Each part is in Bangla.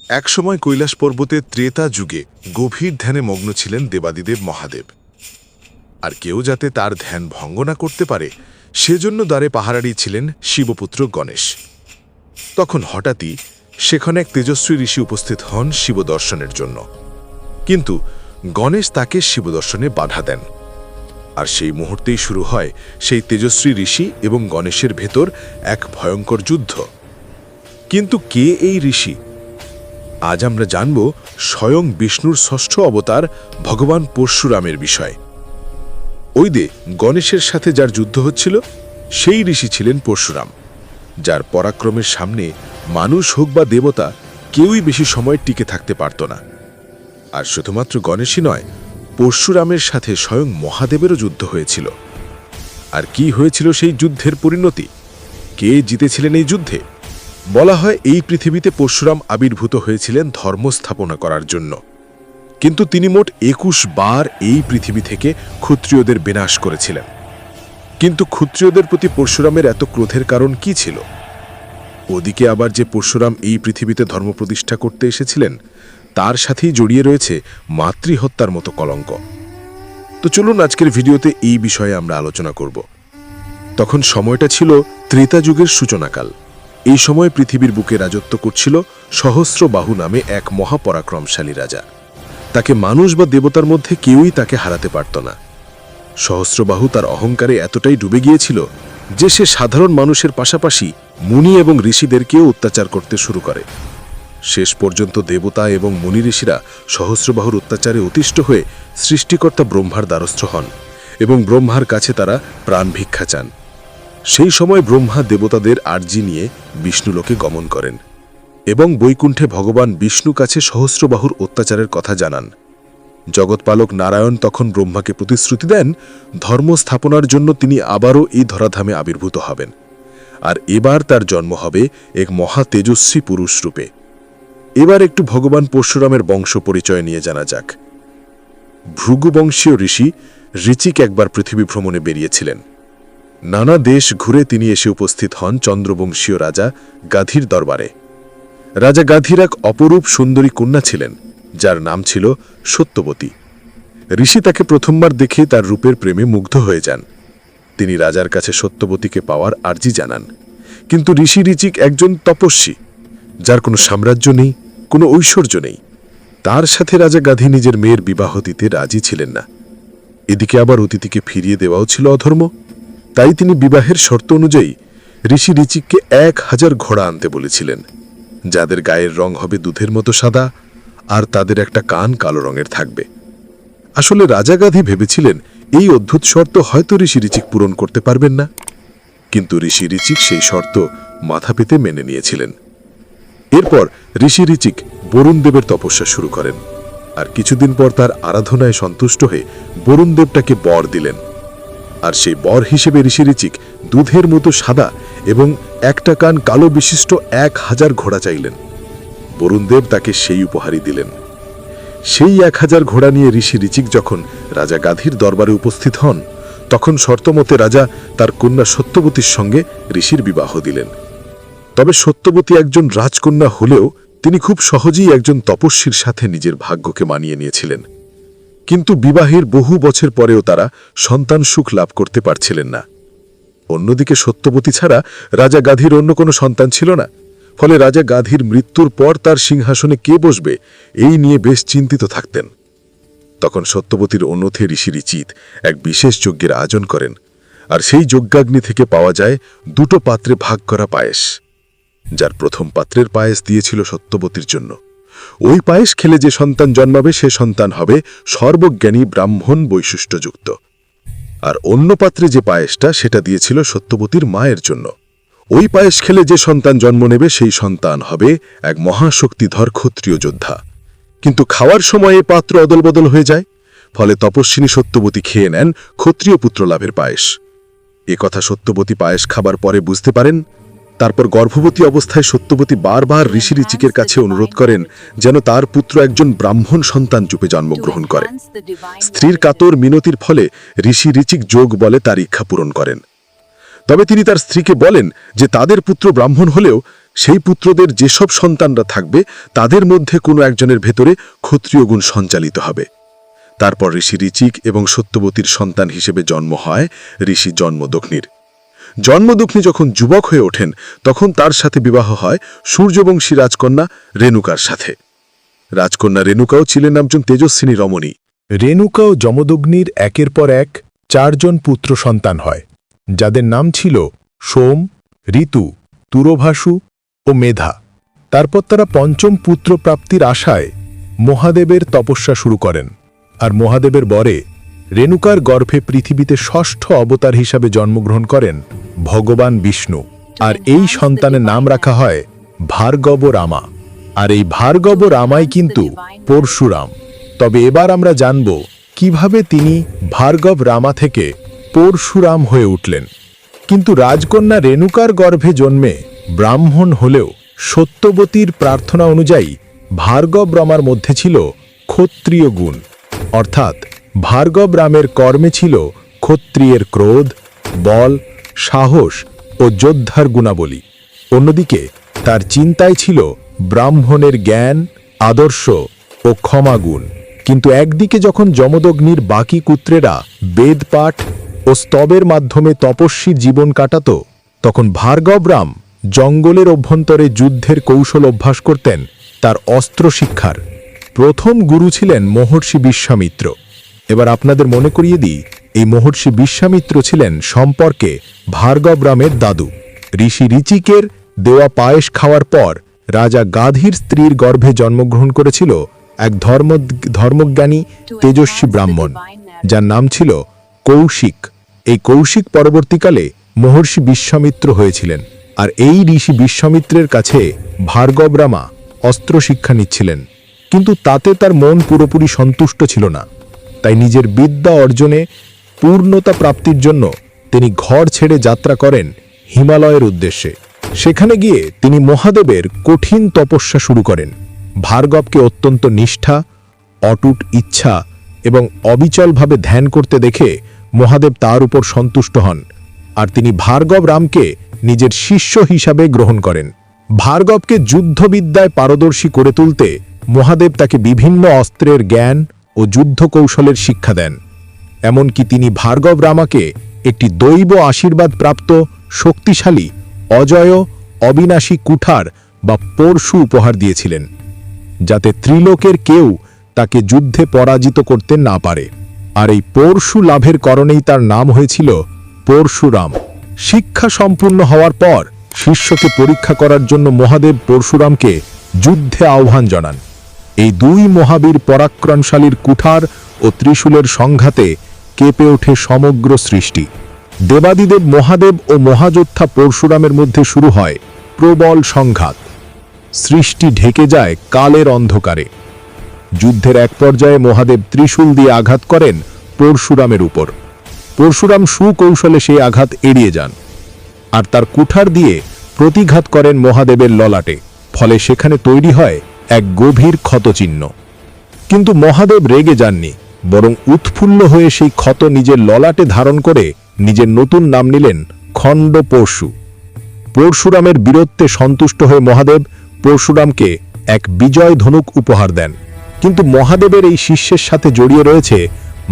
একসময় কৈলাস পর্বতে ত্রেতা যুগে গভীর ধ্যানে মগ্ন ছিলেন দেবাদিদেব মহাদেব। আর কেউ যাতে তার ধ্যান ভঙ্গ না করতে পারে সেজন্য দ্বারে পাহারারি ছিলেন শিবপুত্র গণেশ। তখন হঠাৎই সেখানে এক তেজস্বী ঋষি উপস্থিত হন শিবদর্শনের জন্য, কিন্তু গণেশ তাকে শিবদর্শনে বাধা দেন। আর সেই মুহূর্তেই শুরু হয় সেই তেজস্বী ঋষি এবং গণেশের ভেতর এক ভয়ঙ্কর যুদ্ধ। কিন্তু কে এই ঋষি? আজ আমরা জানব স্বয়ং বিষ্ণুর ষষ্ঠ অবতার ভগবান পরশুরামের বিষয়। ওই দে গণেশের সাথে যার যুদ্ধ হচ্ছিল সেই ঋষি ছিলেন পরশুরাম, যার পরাক্রমের সামনে মানুষ হোক বা দেবতা কেউই বেশি সময় টিকে থাকতে পারত না। আর শুধুমাত্র গণেশই নয়, পরশুরামের সাথে স্বয়ং মহাদেবেরও যুদ্ধ হয়েছিল। আর কি হয়েছিল সেই যুদ্ধের পরিণতি? কে জিতেছিলেন এই যুদ্ধে? বলা হয় এই পৃথিবীতে পরশুরাম আবির্ভূত হয়েছিলেন ধর্ম স্থাপনা করার জন্য, কিন্তু তিনি মোট ২১ বার এই পৃথিবী থেকে ক্ষত্রিয়দের বিনাশ করেছিলেন। কিন্তু ক্ষত্রিয়দের প্রতি পরশুরামের এত ক্রোধের কারণ কি ছিল? ওদিকে আবার যে পরশুরাম এই পৃথিবীতে ধর্ম প্রতিষ্ঠা করতে এসেছিলেন তার সাথেই জড়িয়ে রয়েছে মাতৃহত্যার মতো কলঙ্ক। তো চলুন আজকের ভিডিওতে এই বিষয়ে আমরা আলোচনা করব। তখন সময়টা ছিল ত্রেতা যুগের সূচনাকাল। এই সময় পৃথিবীর বুকে রাজত্ব করছিল সহস্রবাহু নামে এক মহাপরাক্রমশালী রাজা। তাকে মানুষ বা দেবতার মধ্যে কেউই তাকে হারাতে পারত না। সহস্রবাহু তার অহংকারে এতটাই ডুবে গিয়েছিল যে সে সাধারণ মানুষের পাশাপাশি মুনি এবং ঋষিদেরকেও অত্যাচার করতে শুরু করে। শেষ পর্যন্ত দেবতা এবং মুনি ঋষিরা সহস্রবাহুর অত্যাচারে অতিষ্ঠ হয়ে সৃষ্টিকর্তা ব্রহ্মার দ্বারস্থ হন এবং ব্রহ্মার কাছে তারা প্রাণ ভিক্ষা চান। সেই সময় ব্রহ্মা দেবতাদের আর্জি নিয়ে বিষ্ণুলোকে গমন করেন এবং বৈকুণ্ঠে ভগবান বিষ্ণু কাছে সহস্রবাহুর অত্যাচারের কথা জানান। জগৎপালক নারায়ণ তখন ব্রহ্মাকে প্রতিশ্রুতি দেন ধর্ম স্থাপনার জন্য তিনি আবারও এই ধরাধামে আবির্ভূত হবেন, আর এবার তার জন্ম হবে এক মহা তেজস্বী পুরুষ রূপে। এবার একটু ভগবান পরশুরামের বংশ পরিচয় নিয়ে জানা যাক। ভৃগুবংশীয় ঋষি ঋচিক একবার পৃথিবী ভ্রমণে বেরিয়েছিলেন। নানা দেশ ঘুরে তিনি এসে উপস্থিত হন চন্দ্রবংশীয় রাজা গাধির দরবারে। রাজা গাধির এক অপরূপ সুন্দরী কন্যা ছিলেন, যার নাম ছিল সত্যবতী। ঋষি তাকে প্রথমবার দেখে তার রূপের প্রেমে মুগ্ধ হয়ে যান। তিনি রাজার কাছে সত্যবতীকে পাওয়ার আর্জি জানান, কিন্তু ঋষি ঋচিক একজন তপস্বী, যার কোনো সাম্রাজ্য নেই, কোনো ঐশ্বর্য নেই। তার সাথে রাজা গাধি নিজের মেয়ের বিবাহ দিতে রাজি ছিলেন না। এদিকে আবার অতিথিকে ফিরিয়ে দেওয়াও ছিল অধর্ম। তাই তিনি বিবাহের শর্ত অনুযায়ী ঋষি ঋচিককে ১,০০০ ঘোড়া আনতে বলেছিলেন, যাদের গায়ের রং হবে দুধের মতো সাদা আর তাদের একটা কান কালো রঙের থাকবে। আসলে রাজা গাধি ভেবেছিলেন এই অদ্ভুত শর্ত হয়তো ঋষি ঋচিক পূরণ করতে পারবেন না, কিন্তু ঋষি ঋচিক সেই শর্ত মাথা পেতে মেনে নিয়েছিলেন। এরপর ঋষি ঋচিক বরুণ দেবের তপস্যা শুরু করেন, আর কিছুদিন পর তার আরাধনায় সন্তুষ্ট হয়ে বরুণ দেবটাকে বর দিলেন। আর সেই বর হিসেবে ঋষি ঋচিক দুধের মতো সাদা এবং একটা কান কালো বিশিষ্ট ১,০০০ ঘোড়া চাইলেন। বরুণদেব তাকে সেই উপহারই দিলেন। সেই ১,০০০ ঘোড়া নিয়ে ঋষি ঋচিক যখন রাজা গাধির দরবারে উপস্থিত হন, তখন শর্তমতে রাজা তার কন্যা সত্যবতীর সঙ্গে ঋষির বিবাহ দিলেন। তবে সত্যবতী একজন রাজকন্যা হলেও তিনি খুব সহজেই একজন তপস্বীর সাথে নিজের ভাগ্যকে মানিয়ে নিয়েছিলেন। কিন্তু বিবাহের বহু বছর পরেও তারা সন্তান সুখ লাভ করতে পারছিলেন না। অন্যদিকে সত্যবতী ছাড়া রাজা গাধির অন্য কোনো সন্তান ছিল না। ফলে রাজা গাধির মৃত্যুর পর তার সিংহাসনে কে বসবে এই নিয়ে বেশ চিন্তিত থাকতেন। তখন সত্যবতীর অনুরোধে ঋষি ঋচিক এক বিশেষ যজ্ঞের আয়োজন করেন, আর সেই যজ্ঞাগ্নি থেকে পাওয়া যায় দুটো পাত্রে ভাগ করা পায়েস, যার প্রথম পাত্রের পায়েস দিয়েছিল সত্যবতীর জন্য। ওই পায়েস খেলে যে সন্তান জন্মাবে সে সন্তান হবে সর্বজ্ঞানী ব্রাহ্মণ বৈশিষ্ট্যযুক্ত। আর অন্য পাত্রে যে পায়েসটা সেটা দিয়েছিল সত্যবতীর মায়ের জন্য। ওই পায়েস খেলে যে সন্তান জন্ম নেবে সেই সন্তান হবে এক মহাশক্তিধর ক্ষত্রিয় যোদ্ধা। কিন্তু খাওয়ার সময়ে পাত্র অদলবদল হয়ে যায়, ফলে তপস্বিনী সত্যবতী খেয়ে নেন ক্ষত্রিয় পুত্র লাভের পায়েস। কথা সত্যবতী পায়েস খাবার পরে বুঝতে পারেন। তারপর গর্ভবতী অবস্থায় সত্যবতী বারবার ঋষি ঋচিকের কাছে অনুরোধ করেন যেন তার পুত্র একজন ব্রাহ্মণ সন্তান রূপে জন্মগ্রহণ করে। স্ত্রীর কাতর মিনতির ফলে ঋষি ঋচিক যোগ বলে তার ইচ্ছা পূরণ করেন। তবে তিনি তার স্ত্রীকে বলেন যে তাদের পুত্র ব্রাহ্মণ হলেও সেই পুত্রদের যেসব সন্তানরা থাকবে তাদের মধ্যে কোনো একজনের ভেতরে ক্ষত্রিয় গুণ সঞ্চালিত হবে। তারপর ঋষি ঋচিক এবং সত্যবতীর সন্তান হিসেবে জন্ম হয় ঋষি জন্মদগ্নির। জন্মদগ্নি যখন যুবক হয়ে ওঠেন তখন তার সাথে বিবাহ হয় সূর্যবংশী রাজকন্যা রেণুকার সাথে। রাজকন্যা রেণুকাও ছিলেন একজন তেজস্বিনী রমণী। রেণুকা ও যমদগ্নির একের পর এক 4 জন পুত্র সন্তান হয়, যাদের নাম ছিল সোম, ঋতু, তুরভাসু ও মেধা। তারপর তারা পঞ্চম পুত্র প্রাপ্তির আশায় মহাদেবের তপস্যা শুরু করেন, আর মহাদেবের বরে রেণুকার গর্ভে পৃথিবীতে ষষ্ঠ অবতার হিসাবে জন্মগ্রহণ করেন ভগবান বিষ্ণু। আর এই সন্তানের নাম রাখা হয় ভার্গব রামা। আর এই ভার্গব রামাই কিন্তু পরশুরাম। তবে এবার আমরা জানব কিভাবে তিনি ভার্গব রামা থেকে পরশুরাম হয়ে উঠলেন। কিন্তু রাজকন্যা রেণুকার গর্ভে জন্মে ব্রাহ্মণ হলেও সত্যবতীর প্রার্থনা অনুযায়ী ভার্গব রামার মধ্যে ছিল ক্ষত্রিয় গুণ, অর্থাৎ ভার্গব রামের কর্মে ছিল ক্ষত্রিয়ের ক্রোধ, বল, সাহস ও যোদ্ধার গুণাবলী। অন্যদিকে তার চিন্তায় ছিল ব্রাহ্মণের জ্ঞান, আদর্শ ও ক্ষমাগুণ। কিন্তু একদিকে যখন যমদগ্নির বাকি পুত্রেরা বেদপাঠ ও স্তবের মাধ্যমে তপস্বীর জীবন কাটাত, তখন ভার্গব রাম জঙ্গলের অভ্যন্তরে যুদ্ধের কৌশল অভ্যাস করতেন। তার অস্ত্র শিক্ষার প্রথম গুরু ছিলেন মহর্ষি বিশ্বামিত্র। এবার আপনাদের মনে করিয়ে দিই, এই মহর্ষি বিশ্বামিত্র ছিলেন সম্পর্কে ভার্গব রামের দাদু। ঋষি ঋচিকের দেওয়া পায়েস খাওয়ার পর রাজা গাধীর স্ত্রীর গর্ভে জন্মগ্রহণ করেছিল এক ধর্মজ্ঞানী তেজস্বী ব্রাহ্মণ, যার নাম ছিল কৌশিক। এই কৌশিক পরবর্তীকালে মহর্ষি বিশ্বামিত্র হয়েছিলেন। আর এই ঋষি বিশ্বামিত্রের কাছে ভার্গব রামা অস্ত্র শিক্ষা নিচ্ছিলেন, কিন্তু তাতে তার মন পুরোপুরি সন্তুষ্ট ছিল না। তাই নিজের বিদ্যা অর্জনে পূর্ণতা প্রাপ্তির জন্য তিনি ঘর ছেড়ে যাত্রা করেন হিমালয়ের উদ্দেশ্যে। সেখানে গিয়ে তিনি মহাদেবের কঠিন তপস্যা শুরু করেন। ভার্গবকে অত্যন্ত নিষ্ঠা, অটুট ইচ্ছা এবং অবিচলভাবে ধ্যান করতে দেখে মহাদেব তার উপর সন্তুষ্ট হন, আর তিনি ভার্গব রামকে নিজের শিষ্য হিসাবে গ্রহণ করেন। ভার্গবকে যুদ্ধবিদ্যায় পারদর্শী করে তুলতে মহাদেব তাকে বিভিন্ন অস্ত্রের জ্ঞান ও যুদ্ধ কৌশলের শিক্ষা দেন। এমনকি তিনি ভার্গব রামাকে একটি দৈব আশীর্বাদ প্রাপ্ত শক্তিশালী, অজয়, অবিনাশী কুঠার বা পরশু উপহার দিয়েছিলেন, যাতে ত্রিলোকের কেউ তাকে যুদ্ধে পরাজিত করতে না পারে। আর এই পরশু লাভের কারণেই তার নাম হয়েছিল পরশুরাম। শিক্ষা সম্পূর্ণ হওয়ার পর শিষ্যকে পরীক্ষা করার জন্য মহাদেব পরশুরামকে যুদ্ধে আহ্বান জানান। এই দুই মহাবীর পরাক্রমশালীর কুঠার ও ত্রিশূলের সংঘাতে কেঁপে ওঠে সমগ্র সৃষ্টি। দেবাদিদেব মহাদেব ও মহাযোদ্ধা পরশুরামের মধ্যে শুরু হয় প্রবল সংঘাত। সৃষ্টি ঢেকে যায় কালের অন্ধকারে। যুদ্ধের এক পর্যায়ে মহাদেব ত্রিশূল দিয়ে আঘাত করেন পরশুরামের উপর। পরশুরাম সুকৌশলে সেই আঘাত এড়িয়ে যান, আর তার কুঠার দিয়ে প্রতিঘাত করেন মহাদেবের ললাটে। ফলে সেখানে তৈরি হয় এক গভীর ক্ষতচিহ্ন। কিন্তু মহাদেব রেগে যাননি, বরং উৎফুল্ল হয়ে সেই ক্ষত নিজের ললাটে ধারণ করে নিজের নতুন নাম নিলেন খণ্ড পরশু। পরশুরামের বীরত্বে সন্তুষ্ট হয়ে মহাদেব পরশুরামকে এক বিজয় ধনুক উপহার দেন। কিন্তু মহাদেবের এই শিষ্যের সাথে জড়িয়ে রয়েছে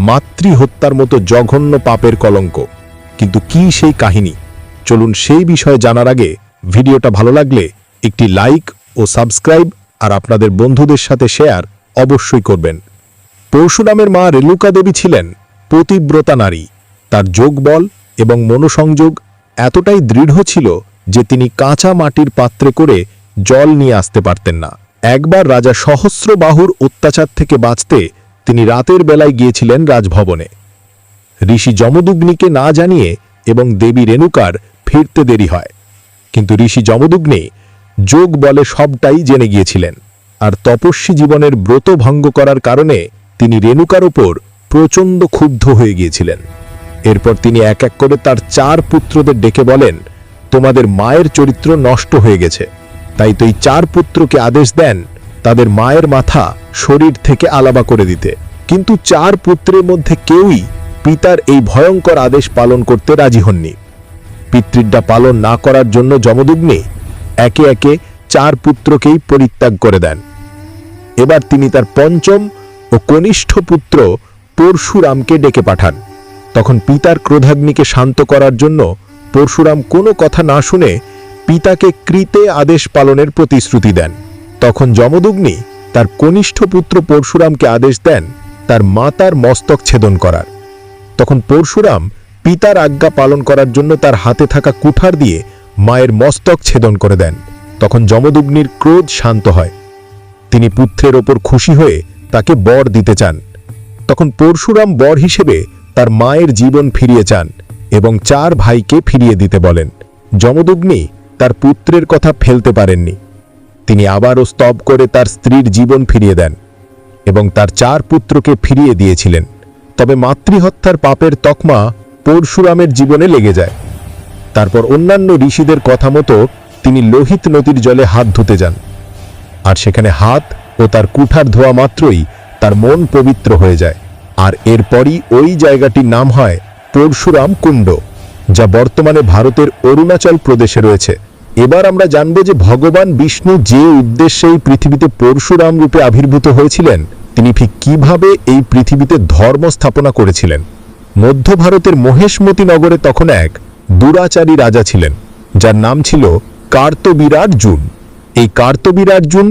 মাতৃহত্যার মতো জঘন্য পাপের কলঙ্ক। কিন্তু কি সেই কাহিনী? চলুন সেই বিষয়ে জানার আগে ভিডিওটা ভালো লাগলে একটি লাইক ও সাবস্ক্রাইব আর আপনাদের বন্ধুদের সাথে শেয়ার অবশ্যই করবেন। পরশুরামের মা রেণুকা দেবী ছিলেন পতিব্রতা নারী। তার যোগবল এবং মনোসংযোগ এতটাই দৃঢ় ছিল যে তিনি কাঁচা মাটির পাত্রে করে জল নিয়ে আসতে পারতেন না। একবার রাজা সহস্রবাহুর অত্যাচার থেকে বাঁচতে তিনি রাতের বেলায় গিয়েছিলেন রাজভবনে। ঋষি যমদগ্নিকে না জানিয়ে এবং দেবী রেণুকার ফিরতে দেরি হয়। কিন্তু ঋষি যমদগ্নি যোগ বলে সবটাই জেনে গিয়েছিলেন, আর তপস্বী জীবনের ব্রত ভঙ্গ করার কারণে তিনি রেণুকার ওপর প্রচণ্ড ক্ষুব্ধ হয়ে গিয়েছিলেন। এরপর তিনি এক এক করে তার 4 পুত্রদের ডেকে বলেন, তোমাদের মায়ের চরিত্র নষ্ট হয়ে গেছে। তাই তো এই 4 পুত্রকে আদেশ দেন তাদের মায়ের মাথা শরীর থেকে আলাদা করে দিতে। কিন্তু 4 পুত্রের মধ্যে কেউই পিতার এই ভয়ঙ্কর আদেশ পালন করতে রাজি হননি। পিতৃড্ডা পালন না করার জন্য যমদগ্নি একে একে 4 পুত্রকেই পরিত্যাগ করে দেন। এবার তিনি তার পঞ্চম ও কনিষ্ঠ পুত্র পরশুরামকে ডেকে পাঠান। তখন পিতার ক্রোধাগ্নিকে শান্ত করার জন্য পরশুরাম কোনো কথা না শুনে পিতাকে কৃতে আদেশ পালনের প্রতিশ্রুতি দেন। তখন যমদগ্নি তার কনিষ্ঠ পুত্র পরশুরামকে আদেশ দেন তার মাতার মস্তক ছেদন করার। তখন পরশুরাম পিতার আজ্ঞা পালন করার জন্য তার হাতে থাকা কুঠার দিয়ে মায়ের মস্তক ছেদন করে দেন। তখন যমদগ্নির ক্রোধ শান্ত হয়। তিনি পুত্রের ওপর খুশি হয়ে তাকে বর দিতে চান। তখন পরশুরাম বর হিসেবে তার মায়ের জীবন ফিরিয়ে চান এবং 4 ভাইকে ফিরিয়ে দিতে বলেন। যমদগ্নি তার পুত্রের কথা ফেলতে পারেননি। তিনি আবারও স্তব করে তার স্ত্রীর জীবন ফিরিয়ে দেন এবং তার 4 পুত্রকে ফিরিয়ে দিয়েছিলেন। তবে মাতৃহত্যার পাপের তকমা পরশুরামের জীবনে লেগে যায়। তারপর অন্যান্য ঋষিদের কথা মতো তিনি লোহিত নদীর জলে হাত ধুতে যান, আর সেখানে হাত ও তার কুঠার ধোয়া মাত্রই তার মন পবিত্র হয়ে যায়। আর এরপরই ওই জায়গাটির নাম হয় পরশুরাম কুণ্ড, যা বর্তমানে ভারতের অরুণাচল প্রদেশে রয়েছে। এবার আমরা জানব যে ভগবান বিষ্ণু যে উদ্দেশ্যে এই পৃথিবীতে পরশুরাম রূপে আবির্ভূত হয়েছিলেন, তিনি ঠিক কিভাবে এই পৃথিবীতে ধর্ম স্থাপনা করেছিলেন। মধ্য ভারতের মহেশমতি নগরে তখন এক দুরাচারী রাজা ছিলেন, যার নাম ছিল কার্তবীরার্জুন। এই কার্তবীরার্জুন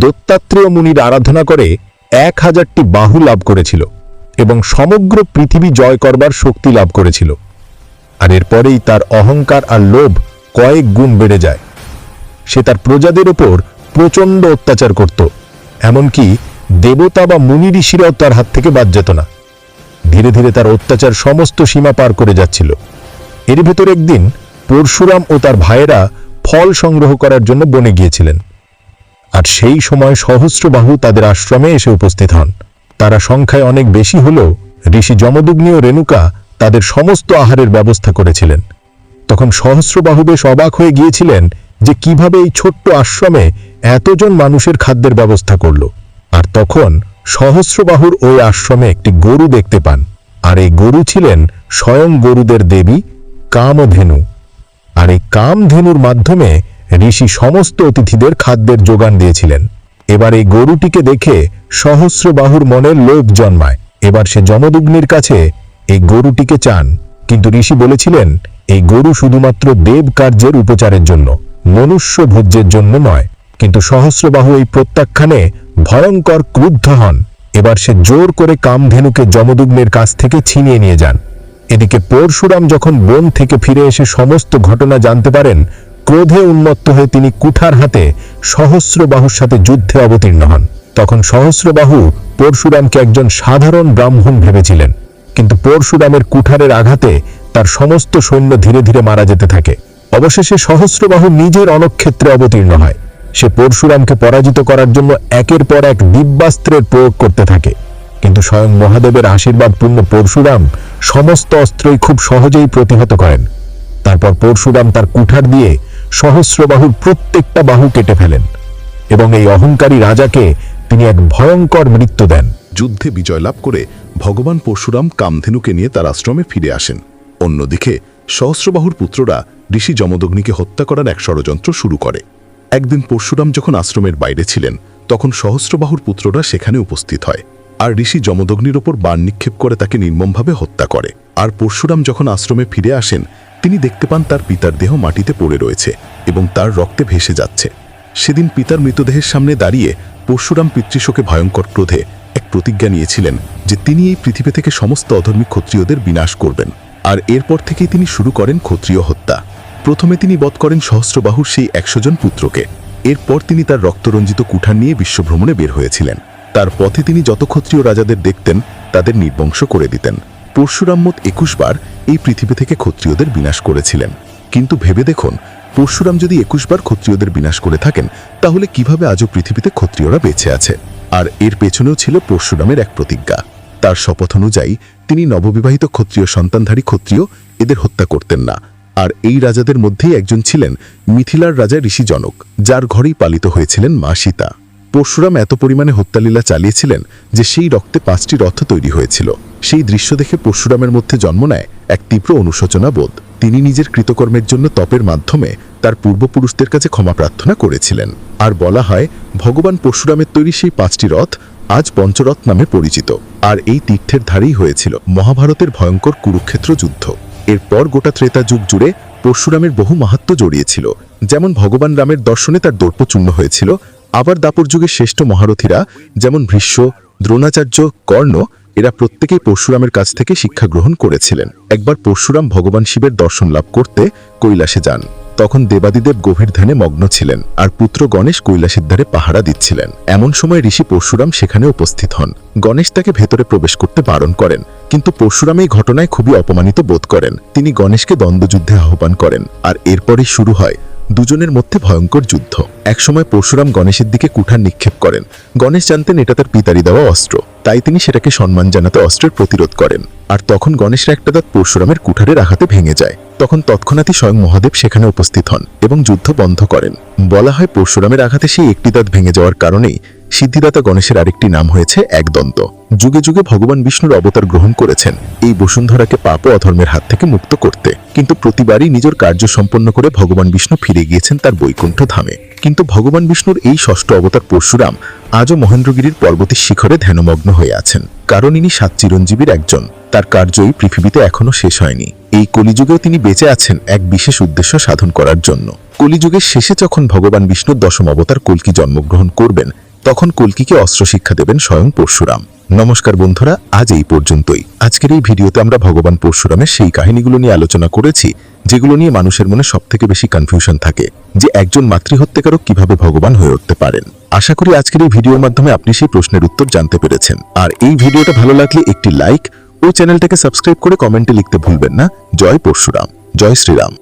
দত্তাত্রেয় মুনির আরাধনা করে 1000টি বাহু লাভ করেছিল এবং সমগ্র পৃথিবী জয় করবার শক্তি লাভ করেছিল। আর এরপরেই তার অহংকার আর লোভ কয়েক গুণ বেড়ে যায়। সে তার প্রজাদের ওপর প্রচণ্ড অত্যাচার করত, এমনকি দেবতা বা মুনি ঋষিরাও তার হাত থেকে বাদ যেত না। ধীরে ধীরে তার অত্যাচার সমস্ত সীমা পার করে যাচ্ছিল। এর ভেতর একদিন পরশুরাম ও তার ভাইয়েরা ফল সংগ্রহ করার জন্য বনে গিয়েছিলেন, আর সেই সময় সহস্রবাহু তাদের আশ্রমে এসে উপস্থিত হন। তারা সংখ্যায় অনেক বেশি হলেও ঋষি যমদগ্নি ও রেণুকা তাদের সমস্ত আহারের ব্যবস্থা করেছিলেন। তখন সহস্রবাহু বেশ অবাক হয়ে গিয়েছিলেন যে কিভাবে এই ছোট্ট আশ্রমে এতজন মানুষের খাদ্যের ব্যবস্থা করল। আর তখন সহস্রবাহুর ওই আশ্রমে একটি গরু দেখতে পান, আর এই গরু ছিলেন স্বয়ং গরুদের দেবী কামধেনু। আর এই কামধেনুর মাধ্যমে ঋষি সমস্ত অতিথিদের খাদ্যের যোগান দিয়েছিলেন। এবার এই গরুটিকে দেখে সহস্রবাহুর মনে লোভ জন্মায়। এবার সে যমদগ্নির কাছে এই গরুটিকে চান, কিন্তু ঋষি বলেছিলেন এই গরু শুধুমাত্র দেব কার্যের উপচারের জন্য, মনুষ্য ভোজ্যের জন্য নয়। কিন্তু সহস্রবাহু এই প্রত্যাখ্যানে ভয়ঙ্কর ক্রুদ্ধ হন। এবার সে জোর করে কামধেনুকে যমদগ্নির কাছ থেকে ছিনিয়ে নিয়ে যান। এদিকে পরশুরাম যখন বন থেকে ফিরে এসে সমস্ত ঘটনা জানতে পারেন, ক্রোধে উন্মত্ত হয়ে তিনি কুঠার হাতে সহস্রবাহুর সাথে যুদ্ধে অবতীর্ণ হন। তখন সহস্রবাহু পরশুরামকে একজন সাধারণ ব্রাহ্মণ ভেবেছিলেন, কিন্তু পরশুরামের কুঠারের আঘাতে তার সমস্ত সৈন্য ধীরে ধীরে মারা যেতে থাকে। অবশেষে সহস্রবাহু নিজের রণক্ষেত্রে অবতীর্ণ হয়। সে পরশুরামকে পরাজিত করার জন্য একের পর এক দিব্যাস্ত্রের প্রয়োগ করতে থাকে, কিন্তু স্বয়ং মহাদেবের আশীর্বাদপূর্ণ পরশুরাম সমস্ত অস্ত্রই খুব সহজেই প্রতিহত করেন। তারপর পরশুরাম তার কুঠার দিয়ে সহস্রবাহুর প্রত্যেকটা বাহু কেটে ফেলেন এবং এই অহংকারী রাজাকে তিনি এক ভয়ঙ্কর মৃত্যু দেন। যুদ্ধে বিজয় লাভ করে ভগবান পরশুরাম কামধেনুকে নিয়ে তার আশ্রমে ফিরে আসেন। অন্যদিকে সহস্রবাহুর পুত্ররা ঋষি যমদগ্নিকে হত্যা করার এক ষড়যন্ত্র শুরু করে। একদিন পরশুরাম যখন আশ্রমের বাইরে ছিলেন, তখন সহস্রবাহুর পুত্ররা সেখানে উপস্থিত হয় আর ঋষি যমদগ্নির ওপর বাণ নিক্ষেপ করে তাকে নির্মমভাবে হত্যা করে। আর পরশুরাম যখন আশ্রমে ফিরে আসেন, তিনি দেখতে পান তার পিতার দেহ মাটিতে পড়ে রয়েছে এবং তার রক্তে ভেসে যাচ্ছে। সেদিন পিতার মৃতদেহের সামনে দাঁড়িয়ে পরশুরাম পিতৃশোকে ভয়ঙ্কর ক্রোধে এক প্রতিজ্ঞা নিয়েছিলেন যে তিনি এই পৃথিবী থেকে সমস্ত অধর্মী ক্ষত্রিয়দের বিনাশ করবেন। আর এরপর থেকেই তিনি শুরু করেন ক্ষত্রিয় হত্যা। প্রথমে তিনি বধ করেন সহস্রবাহুর সেই 100 জন পুত্রকে। এরপর তিনি তার রক্তরঞ্জিত কুঠার নিয়ে বিশ্বভ্রমণে বের হয়েছিলেন। তার পথে তিনি যত ক্ষত্রিয় রাজাদের দেখতেন তাদের নির্বংশ করে দিতেন। পরশুরাম মোট 21 বার এই পৃথিবী থেকে ক্ষত্রিয়দের বিনাশ করেছিলেন। কিন্তু ভেবে দেখুন, পরশুরাম যদি 21 বার ক্ষত্রিয়দের বিনাশ করে থাকেন, তাহলে কিভাবে আজও পৃথিবীতে ক্ষত্রিয়রা বেঁচে আছে? আর এর পেছনেও ছিল পরশুরামের এক প্রতিজ্ঞা। তার শপথ অনুযায়ী তিনি নববিবাহিত ক্ষত্রিয় সন্তানধারী ক্ষত্রিয় এদের হত্যা করতেন না। আর এই রাজাদের মধ্যেই একজন ছিলেন মিথিলার রাজা ঋষি জনক, যার ঘরেই পালিত হয়েছিলেন মা সীতা। পরশুরাম এত পরিমাণে হত্যালীলা চালিয়েছিলেন যে সেই রক্তে 5টি রথ তৈরি হয়েছিল। সেই দৃশ্য দেখে পরশুরামের মধ্যে জন্ম নেয় এক তীব্র অনুশোচনা বোধ। তিনি নিজের কৃতকর্মের জন্য তপের মাধ্যমে তার পূর্বপুরুষদের কাছে ক্ষমা প্রার্থনা করেছিলেন। আর বলা হয় ভগবান পরশুরামের তৈরি সেই 5টি রথ আজ পঞ্চরথ নামে পরিচিত। আর এই তীর্থের ধারেই হয়েছিল মহাভারতের ভয়ঙ্কর কুরুক্ষেত্র যুদ্ধ। এরপর গোটা ত্রেতা যুগ জুড়ে পরশুরামের বহু মাহাত্ম্য জড়িয়েছিল। যেমন ভগবান রামের দর্শনে তার দর্প চূর্ণ হয়েছিল, আবার দাপর যুগের শ্রেষ্ঠ মহারথীরা যেমন ভীষ্ম, দ্রোণাচার্য, কর্ণ এরা প্রত্যেকেই পরশুরামের কাছ থেকে শিক্ষা গ্রহণ করেছিলেন। একবার পরশুরাম ভগবান শিবের দর্শন লাভ করতে কৈলাসে যান। তখন দেবাদিদেব গভীর ধ্যানে মগ্ন ছিলেন আর পুত্র গণেশ কৈলাসের ধারে পাহারা দিচ্ছিলেন। এমন সময় ঋষি পরশুরাম সেখানে উপস্থিত হন। গণেশ তাকে ভেতরে প্রবেশ করতে বারণ করেন, কিন্তু পরশুরাম এই ঘটনায় খুবই অপমানিত বোধ করেন। তিনি গণেশকে দ্বন্দ্বযুদ্ধে আহ্বান করেন আর এরপরই শুরু হয় দুজনের মধ্যে ভয়ঙ্কর যুদ্ধ। একসময় পরশুরাম গণেশের দিকে কুঠার নিক্ষেপ করেন। গণেশ জানতেন এটা তার পিতারই দেওয়া অস্ত্র, তাই তিনি সেটাকে সম্মান জানাতে অস্ত্রের প্রতিরোধ করেন। আর তখন গণেশের একটা দাঁত পরশুরামের কুঠারের আঘাতে ভেঙে যায়। তখন তৎক্ষণাৎই স্বয়ং মহাদেব সেখানে উপস্থিত হন এবং যুদ্ধ বন্ধ করেন। বলা হয় পরশুরামের আঘাতে সেই একটি দাঁত ভেঙে যাওয়ার কারণেই সিদ্ধিদাতা গণেশের আরেকটি নাম হয়েছে একদন্ত। যুগে যুগে ভগবান বিষ্ণুর অবতার গ্রহণ করেছেন এই বসুন্ধরাকে পাপ ও অধর্মের হাত থেকে মুক্ত করতে, কিন্তু প্রতিবারই নিজের কার্য সম্পন্ন করে ভগবান বিষ্ণু ফিরে গিয়েছেন তার বৈকুণ্ঠ ধামে। কিন্তু ভগবান বিষ্ণুর এই ষষ্ঠ অবতার পরশুরাম আজও মহেন্দ্রগিরির পর্বতের শিখরে ধ্যানমগ্ন হয়ে আছেন, কারণ ইনি 7 চিরঞ্জীবীর একজন। তার কার্যই পৃথিবীতে এখনো শেষ হয়নি। এই কলিযুগেও তিনি বেঁচে আছেন এক বিশেষ উদ্দেশ্য সাধন করার জন্য। কলিযুগের শেষে যখন ভগবান বিষ্ণুর 10ম অবতার কল্কি জন্মগ্রহণ করবেন, তখন কল্কিকে অস্ত্র শিক্ষা দেবেন স্বয়ং পরশুরাম। নমস্কার বন্ধুরা, আজ এই পর্যন্তই। আজকের এই ভিডিওতে আমরা ভগবান পরশুরামের সেই কাহিনীগুলো নিয়ে আলোচনা করেছি যেগুলো নিয়ে মানুষের মনে সবথেকে বেশি কনফিউশন থাকে, যে একজন মাতৃহত্যাকারক কিভাবে ভগবান হয়ে উঠতে পারেন। আশা করি আজকের এই ভিডিওর মাধ্যমে আপনি সেই প্রশ্নের উত্তর জানতে পেরেছেন। আর এই ভিডিওটা ভালো লাগলে একটি লাইক ও চ্যানেলটাকে সাবস্ক্রাইব করে কমেন্টে লিখতে ভুলবেন না। জয় পরশুরাম, জয় শ্রীরাম।